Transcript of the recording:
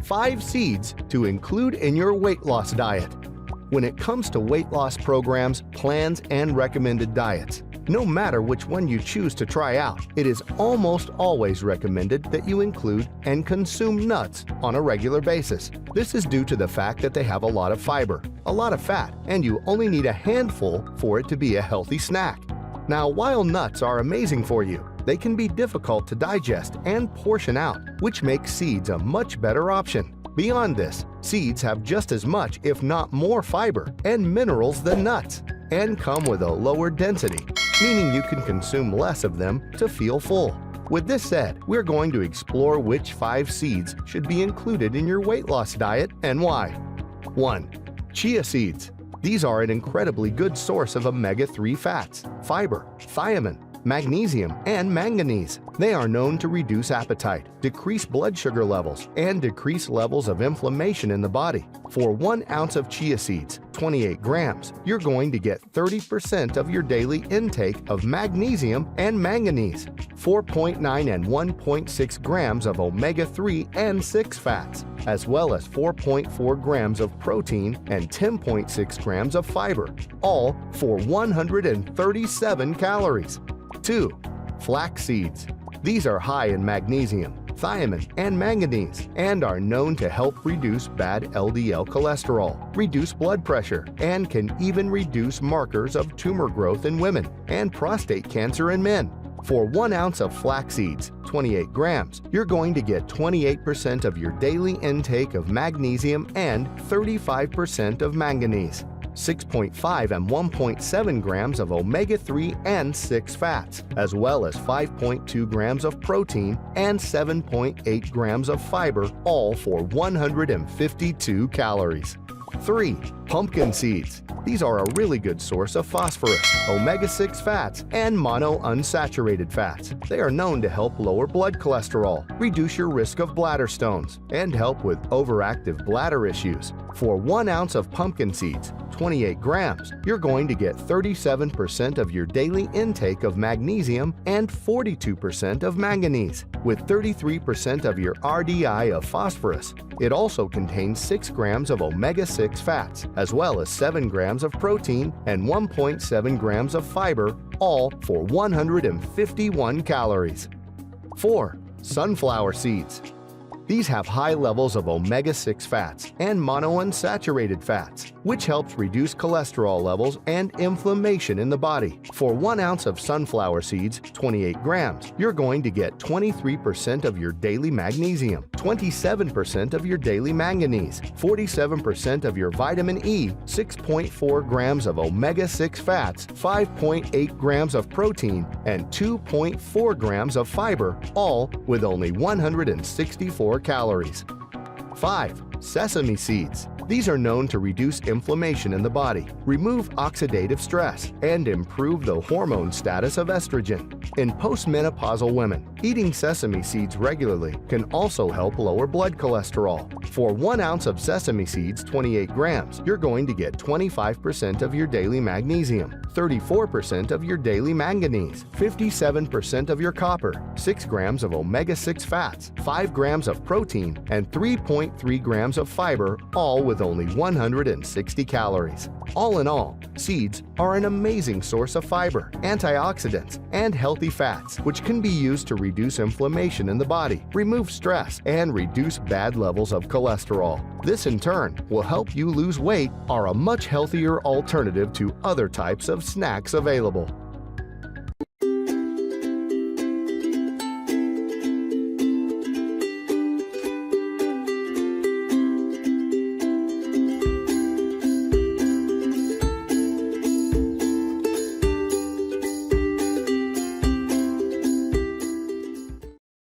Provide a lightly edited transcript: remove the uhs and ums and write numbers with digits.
5 seeds to include in your weight loss diet. When it comes to weight loss programs, plans, and recommended diets, no matter which one you choose to try out, it is almost always recommended that you include and consume nuts on a regular basis. This is due to the fact that they have a lot of fiber, a lot of fat, and you only need a handful for it to be a healthy snack. Now, while nuts are amazing for you, they can be difficult to digest and portion out, which makes seeds a much better option. Beyond this, seeds have just as much, if not more, fiber and minerals than nuts, and come with a lower density, meaning you can consume less of them to feel full. With this said, we're going to explore which 5 seeds should be included in your weight loss diet and why. 1. Chia seeds. These are an incredibly good source of omega-3 fats, fiber, thiamine, magnesium, and manganese. They are known to reduce appetite, decrease blood sugar levels, and decrease levels of inflammation in the body. For 1 ounce of chia seeds, 28 grams, you're going to get 30% of your daily intake of magnesium and manganese, 4.9 and 1.6 grams of omega-3 and 6 fats, as well as 4.4 grams of protein and 10.6 grams of fiber, all for 137 calories. 2. Flax seeds. These are high in magnesium, thiamine, and manganese, and are known to help reduce bad LDL cholesterol, reduce blood pressure, and can even reduce markers of tumor growth in women and prostate cancer in men. For 1 ounce of flax seeds, 28 grams, you're going to get 28% of your daily intake of magnesium and 35% of manganese, 6.5 and 1.7 grams of omega-3 and 6 fats, as well as 5.2 grams of protein and 7.8 grams of fiber, all for 152 calories. 3. Pumpkin seeds. These are a really good source of phosphorus, omega-6 fats, and monounsaturated fats. They are known to help lower blood cholesterol, reduce your risk of bladder stones, and help with overactive bladder issues. For 1 ounce of pumpkin seeds, 28 grams, you're going to get 37% of your daily intake of magnesium and 42% of manganese, with 33% of your RDI of phosphorus. It also contains 6 grams of omega-6 fats, as well as 7 grams of protein and 1.7 grams of fiber, all for 151 calories. 4. Sunflower seeds. These have high levels of omega-6 fats and monounsaturated fats, which helps reduce cholesterol levels and inflammation in the body. For 1 ounce of sunflower seeds, 28 grams, you're going to get 23% of your daily magnesium, 27% of your daily manganese, 47% of your vitamin E, 6.4 grams of omega-6 fats, 5.8 grams of protein, and 2.4 grams of fiber, all with only 164 calories. 5. Sesame seeds. These are known to reduce inflammation in the body, remove oxidative stress, and improve the hormone status of estrogen. In postmenopausal women, eating sesame seeds regularly can also help lower blood cholesterol. For 1 ounce of sesame seeds, 28 grams, you're going to get 25% of your daily magnesium, 34% of your daily manganese, 57% of your copper, 6 grams of omega-6 fats, 5 grams of protein, and 3.3 grams of fiber, all with only 160 calories. All in all, seeds are an amazing source of fiber, antioxidants, and healthy fats, which can be used to reduce inflammation in the body, remove stress, and reduce bad levels of cholesterol. This in turn will help you lose weight, are a much healthier alternative to other types of snacks available.